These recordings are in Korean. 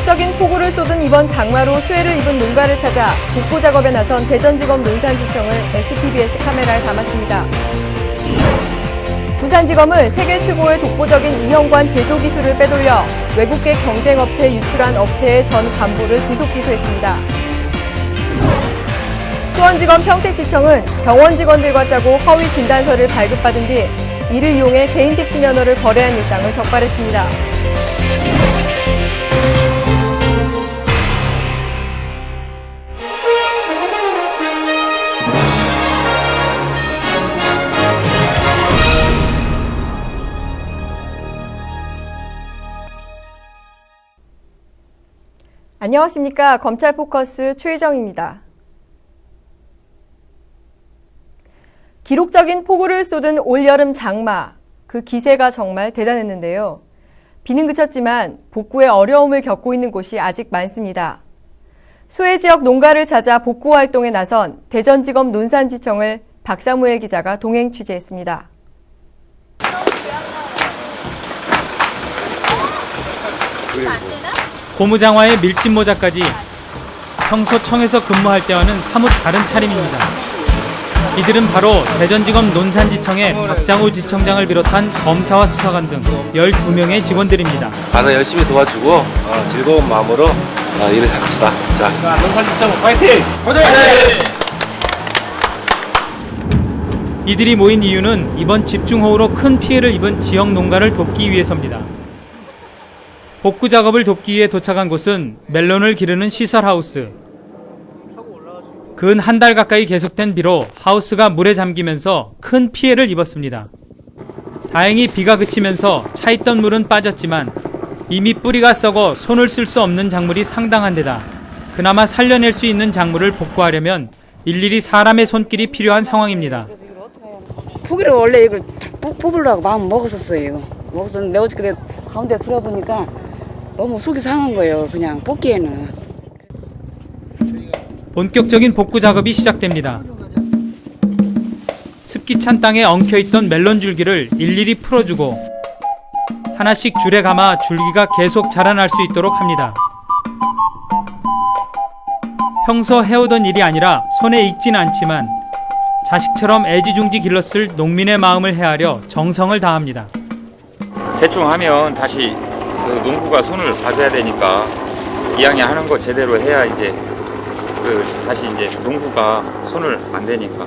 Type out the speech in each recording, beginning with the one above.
기록적인 폭우를 쏟은 이번 장마로 수해를 입은 농가를 찾아 복구 작업에 나선 대전지검 논산지청을 SPBS 카메라에 담았습니다. 부산지검은 세계 최고의 독보적인 이형관 제조 기술을 빼돌려 외국계 경쟁업체에 유출한 업체의 전 간부를 구속 기소했습니다. 수원지검 평택지청은 병원 직원들과 짜고 허위 진단서를 발급받은 뒤 이를 이용해 개인 택시 면허를 거래한 일당을 적발했습니다. 안녕하십니까. 검찰 포커스 최희정입니다. 기록적인 폭우를 쏟은 올여름 장마, 그 기세가 정말 대단했는데요. 비는 그쳤지만 복구에 어려움을 겪고 있는 곳이 아직 많습니다. 수해 지역 농가를 찾아 복구 활동에 나선 대전지검 논산지청을 박사무엘 기자가 동행 취재했습니다. 고무장화에 밀짚 모자까지 평소 청에서 근무할 때와는 사뭇 다른 차림입니다. 이들은 바로 대전지검 논산지청의 박장우 지청장을 비롯한 검사와 수사관 등 12명의 직원들입니다. 다들 열심히 도와주고 즐거운 마음으로 일을 합시다. 자, 논산지청 화이팅! 화이팅! 이들이 모인 이유는 이번 집중호우로 큰 피해를 입은 지역 농가를 돕기 위해서입니다. 복구 작업을 돕기 위해 도착한 곳은 멜론을 기르는 시설하우스. 근 한 달 가까이 계속된 비로 하우스가 물에 잠기면서 큰 피해를 입었습니다. 다행히 비가 그치면서 차 있던 물은 빠졌지만 이미 뿌리가 썩어 손을 쓸 수 없는 작물이 상당한 데다 그나마 살려낼 수 있는 작물을 복구하려면 일일이 사람의 손길이 필요한 상황입니다. 포기를 원래 이걸 뽑으려고 마음 먹었었어요. 먹었었는데 어저께 가운데 들어보니까 너무 속이 상한 거예요. 그냥 뽑기에는. 본격적인 복구 작업이 시작됩니다. 습기 찬 땅에 엉켜있던 멜론 줄기를 일일이 풀어주고 하나씩 줄에 감아 줄기가 계속 자라날 수 있도록 합니다. 평소 해오던 일이 아니라 손에 익진 않지만 자식처럼 애지중지 길렀을 농민의 마음을 헤아려 정성을 다합니다. 대충 하면 다시 농부가 손을 봐줘야 되니까 이왕에 하는 거 제대로 해야 이제 다시 이제 농부가 손을 안 대니까.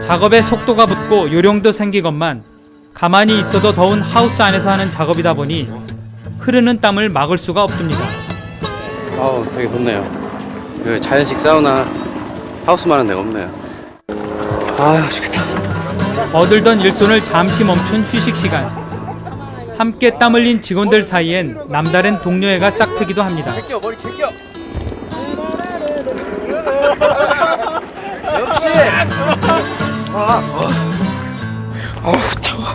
작업에 속도가 붙고 요령도 생기건만 가만히 있어도 더운 하우스 안에서 하는 작업이다 보니 흐르는 땀을 막을 수가 없습니다. 되게 좋네요. 자연식 사우나 하우스만한 데가 없네요. 좋겠다. 어들던 일손을 잠시 멈춘 휴식 시간. 함께 땀 흘린 직원들 사이엔 남다른 동료애가 싹트기도 합니다. 머리 제껴. 역시. 차워.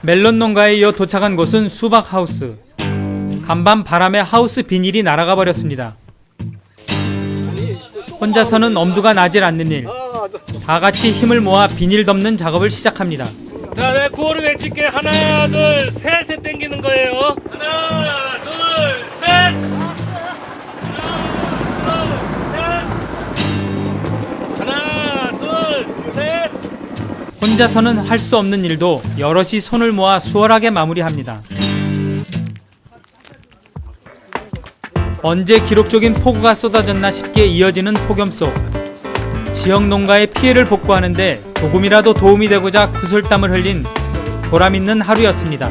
멜론 농가에 이어 도착한 곳은 수박 하우스. 간밤 바람에 하우스 비닐이 날아가 버렸습니다. 혼자서는 엄두가 나질 않는 일. 다 같이 힘을 모아 비닐 덮는 작업을 시작합니다. 자, 내가 구호를 외칠게. 하나, 둘, 셋 당기는 거예요. 하나, 둘, 셋. 하나, 둘, 셋. 혼자서는 할 수 없는 일도 여럿이 손을 모아 수월하게 마무리합니다. 언제 기록적인 폭우가 쏟아졌나 싶게 이어지는 폭염 속 지역 농가의 피해를 복구하는데 조금이라도 도움이 되고자 구슬땀을 흘린 보람있는 하루였습니다.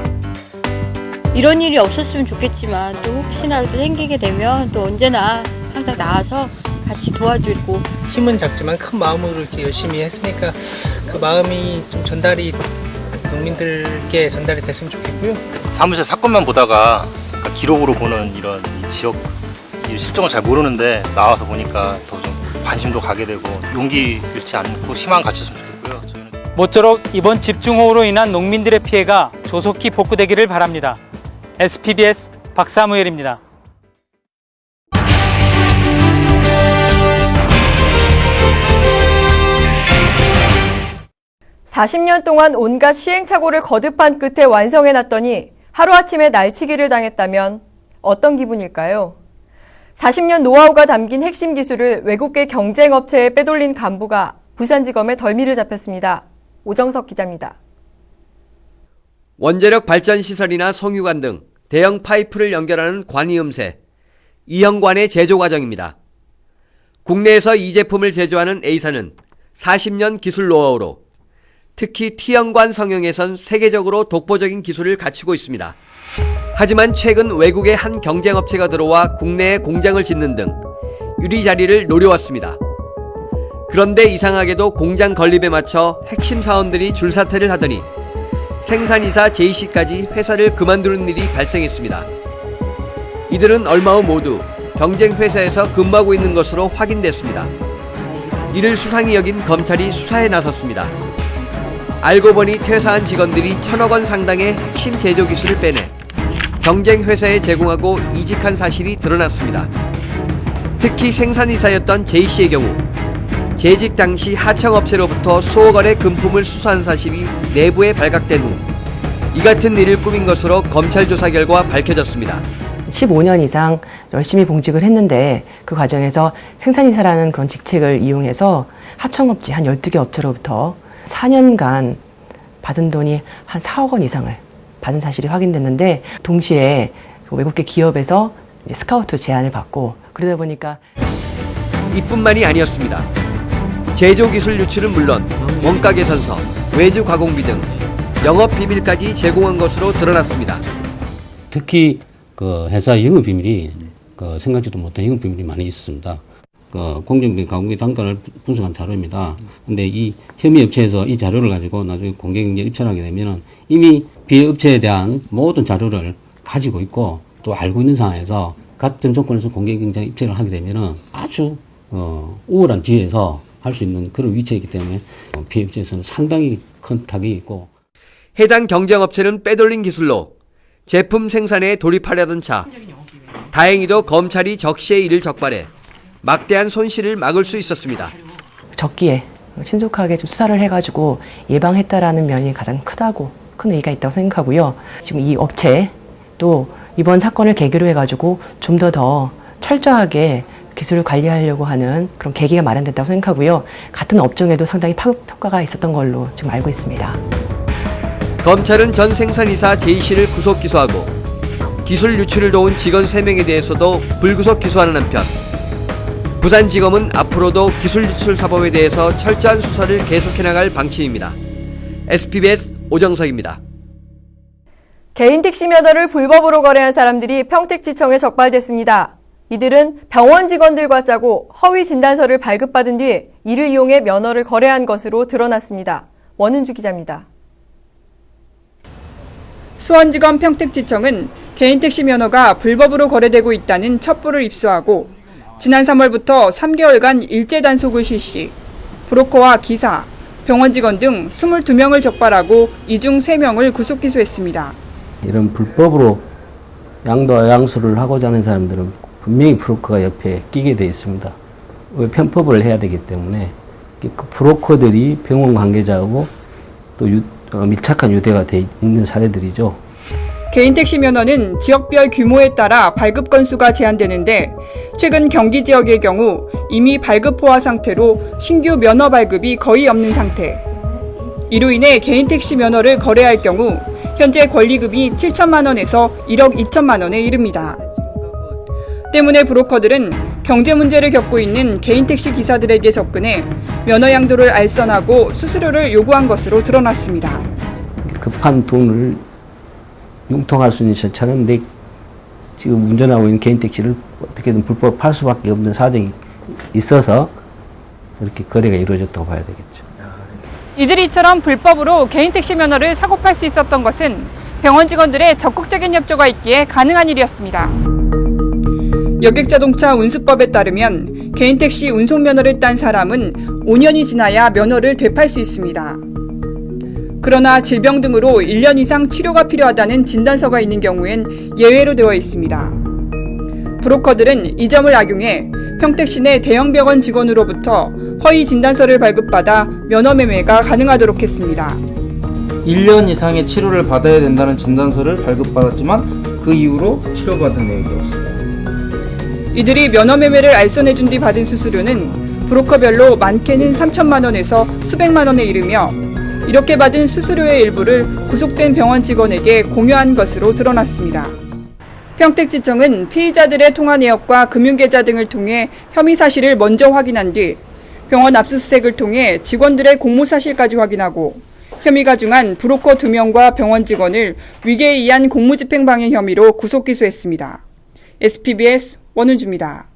이런 일이 없었으면 좋겠지만 또 혹시나라도 생기게 되면 또 언제나 항상 나와서 같이 도와주고. 힘은 작지만 큰 마음으로 이렇게 열심히 했으니까 그 마음이 좀 농민들께 전달이 됐으면 좋겠고요. 사무실 사건만 보다가 기록으로 보는 이런 지역 실정을 잘 모르는데 나와서 보니까 더 좀 관심도 가게 되고 용기 잃지 않고 희망 갖췄으면 좋겠고요. 저희는 모쪼록 이번 집중호우로 인한 농민들의 피해가 조속히 복구되기를 바랍니다. SPBS 박사무엘입니다. 40년 동안 온갖 시행착오를 거듭한 끝에 완성해놨더니 하루아침에 날치기를 당했다면 어떤 기분일까요? 40년 노하우가 담긴 핵심 기술을 외국계 경쟁업체에 빼돌린 간부가 부산지검에 덜미를 잡혔습니다. 오정석 기자입니다. 원자력 발전 시설이나 송유관 등 대형 파이프를 연결하는 관이음새, 이형관의 제조 과정입니다. 국내에서 이 제품을 제조하는 A사는 40년 기술 노하우로 특히 T형관 성형에선 세계적으로 독보적인 기술을 갖추고 있습니다. 하지만 최근 외국의 한 경쟁업체가 들어와 국내에 공장을 짓는 등 유리 자리를 노려왔습니다. 그런데 이상하게도 공장 건립에 맞춰 핵심 사원들이 줄사퇴를 하더니 생산이사 J씨까지 회사를 그만두는 일이 발생했습니다. 이들은 얼마 후 모두 경쟁 회사에서 근무하고 있는 것으로 확인됐습니다. 이를 수상히 여긴 검찰이 수사에 나섰습니다. 알고 보니 퇴사한 직원들이 1,000억 원 상당의 핵심 제조 기술을 빼내 경쟁 회사에 제공하고 이직한 사실이 드러났습니다. 특히 생산이사였던 J씨의 경우 재직 당시 하청업체로부터 수억 원의 금품을 수수한 사실이 내부에 발각된 후 이 같은 일을 꾸민 것으로 검찰 조사 결과 밝혀졌습니다. 15년 이상 열심히 봉직을 했는데 그 과정에서 생산이사라는 그런 직책을 이용해서 하청업체 한 12개 업체로부터 4년간 받은 돈이 한 4억 원 이상을 받은 사실이 확인됐는데 동시에 외국계 기업에서 스카우트 제안을 받고 그러다 보니까 이뿐만이 아니었습니다. 제조기술 유출은 물론 원가 개선서, 외주 가공비 등 영업 비밀까지 제공한 것으로 드러났습니다. 특히 그 회사 영업 비밀이 생각지도 못한 영업 비밀이 많이 있습니다. 공정비 가공비 단가를 분석한 자료입니다. 근데 이 혐의 업체에서 이 자료를 가지고 나중에 공개경쟁 입찰하게 되면은 이미 비업체에 대한 모든 자료를 가지고 있고 또 알고 있는 상황에서 같은 조건에서 공개경쟁 입찰을 하게 되면은 아주 우월한 기회에서 할 수 있는 그런 위치에 있기 때문에 비업체에서는 상당히 큰 타격이 있고 해당 경쟁업체는 빼돌린 기술로 제품 생산에 돌입하려던 차 다행히도 검찰이 적시에 이를 적발해 막대한 손실을 막을 수 있었습니다. 적기에 신속하게 좀 수사를 해가지고 예방했다라는 면이 가장 크다고 큰 의의가 있다고 생각하고요. 지금 이 업체 또 이번 사건을 계기로 해가지고 좀 더 철저하게 기술을 관리하려고 하는 그런 계기가 마련됐다고 생각하고요. 같은 업종에도 상당히 파급 효과가 있었던 걸로 지금 알고 있습니다. 검찰은 전 생산이사 J씨를 구속 기소하고 기술 유출을 도운 직원 3명에 대해서도 불구속 기소하는 한편 부산지검은 앞으로도 기술 유출 사범에 대해서 철저한 수사를 계속해 나갈 방침입니다. SPBS 오정석입니다. 개인 택시 면허를 불법으로 거래한 사람들이 평택지청에 적발됐습니다. 이들은 병원 직원들과 짜고 허위 진단서를 발급받은 뒤 이를 이용해 면허를 거래한 것으로 드러났습니다. 원은주 기자입니다. 수원지검 평택지청은 개인택시 면허가 불법으로 거래되고 있다는 첩보를 입수하고 지난 3월부터 3개월간 일제 단속을 실시, 브로커와 기사, 병원 직원 등 22명을 적발하고 이 중 3명을 구속 기소했습니다. 이런 불법으로 양도와 양수를 하고자 하는 사람들은 분명히 브로커가 옆에 끼게 돼 있습니다. 편법을 해야 되기 때문에 그 브로커들이 병원 관계자하고 또 밀착한 유대가 돼 있는 사례들이죠. 개인택시 면허는 지역별 규모에 따라 발급 건수가 제한되는데 최근 경기 지역의 경우 이미 발급 포화 상태로 신규 면허 발급이 거의 없는 상태. 이로 인해 개인택시 면허를 거래할 경우 현재 권리금이 7천만 원에서 1억 2천만 원에 이릅니다. 때문에 브로커들은 경제 문제를 겪고 있는 개인택시 기사들에게 접근해 면허 양도를 알선하고 수수료를 요구한 것으로 드러났습니다. 급한 돈을 융통할 수 있는 절차는 내 지금 운전하고 있는 개인택시를 어떻게든 불법할 수밖에 없는 사정이 있어서 이렇게 거래가 이루어졌다고 봐야 되겠죠. 이들이 이처럼 불법으로 개인택시 면허를 사고 팔 수 있었던 것은 병원 직원들의 적극적인 협조가 있기에 가능한 일이었습니다. 여객자동차 운수법에 따르면 개인택시 운송면허를 딴 사람은 5년이 지나야 면허를 되팔 수 있습니다. 그러나 질병 등으로 1년 이상 치료가 필요하다는 진단서가 있는 경우엔 예외로 되어 있습니다. 브로커들은 이 점을 악용해 평택시 내 대형 병원 직원으로부터 허위 진단서를 발급받아 면허매매가 가능하도록 했습니다. 1년 이상의 치료를 받아야 된다는 진단서를 발급받았지만 그 이후로 치료받은 내역이 없습니다. 이들이 면허매매를 알선해준 뒤 받은 수수료는 브로커별로 많게는 3천만 원에서 수백만 원에 이르며 이렇게 받은 수수료의 일부를 구속된 병원 직원에게 공유한 것으로 드러났습니다. 평택지청은 피의자들의 통화 내역과 금융계좌 등을 통해 혐의 사실을 먼저 확인한 뒤 병원 압수수색을 통해 직원들의 공모 사실까지 확인하고 혐의가 중한 브로커 2명과 병원 직원을 위계에 의한 공무집행 방해 혐의로 구속 기소했습니다. SPBS 원은주입니다.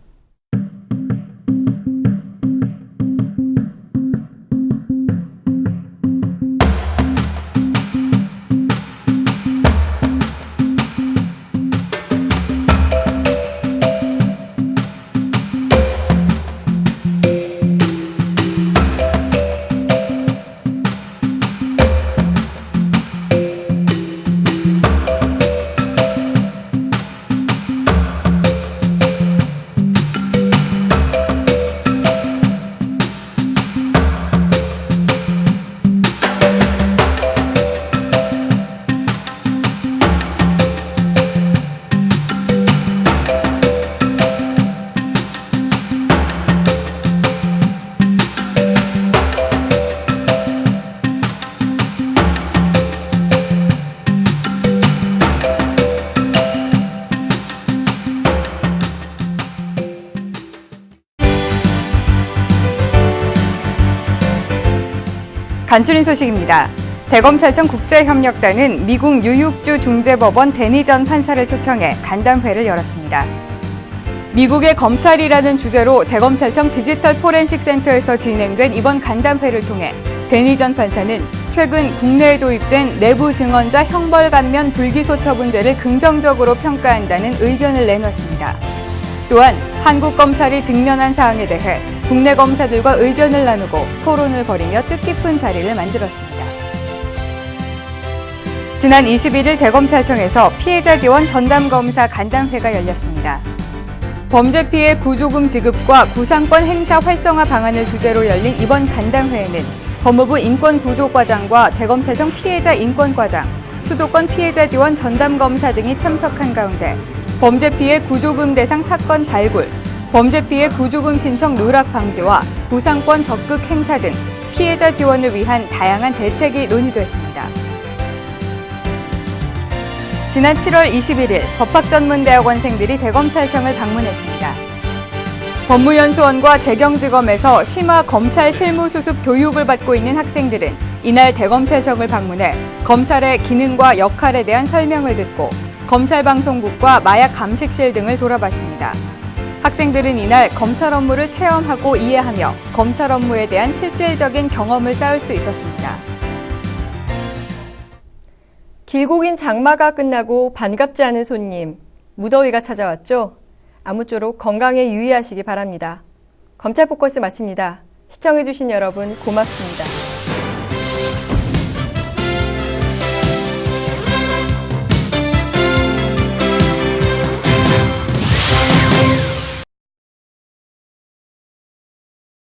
간추린 소식입니다. 대검찰청 국제협력단은 미국 뉴욕주 중재법원 데니 전 판사를 초청해 간담회를 열었습니다. 미국의 검찰이라는 주제로 대검찰청 디지털 포렌식 센터에서 진행된 이번 간담회를 통해 데니 전 판사는 최근 국내에 도입된 내부 증언자 형벌 감면 불기소 처분제를 긍정적으로 평가한다는 의견을 내놨습니다. 또한 한국 검찰이 직면한 사항에 대해 국내 검사들과 의견을 나누고 토론을 벌이며 뜻깊은 자리를 만들었습니다. 지난 21일 대검찰청에서 피해자 지원 전담검사 간담회가 열렸습니다. 범죄 피해 구조금 지급과 구상권 행사 활성화 방안을 주제로 열린 이번 간담회에는 법무부 인권구조과장과 대검찰청 피해자 인권과장, 수도권 피해자 지원 전담검사 등이 참석한 가운데 범죄 피해 구조금 대상 사건 발굴, 범죄 피해 구조금 신청 누락 방지와 구상권 적극 행사 등 피해자 지원을 위한 다양한 대책이 논의됐습니다. 지난 7월 21일 법학전문대학원생들이 대검찰청을 방문했습니다. 법무연수원과 재경지검에서 심화 검찰 실무수습 교육을 받고 있는 학생들은 이날 대검찰청을 방문해 검찰의 기능과 역할에 대한 설명을 듣고 검찰방송국과 마약 감식실 등을 돌아봤습니다. 학생들은 이날 검찰 업무를 체험하고 이해하며 검찰 업무에 대한 실질적인 경험을 쌓을 수 있었습니다. 길고 긴 장마가 끝나고 반갑지 않은 손님, 무더위가 찾아왔죠? 아무쪼록 건강에 유의하시기 바랍니다. 검찰 포커스 마칩니다. 시청해주신 여러분 고맙습니다.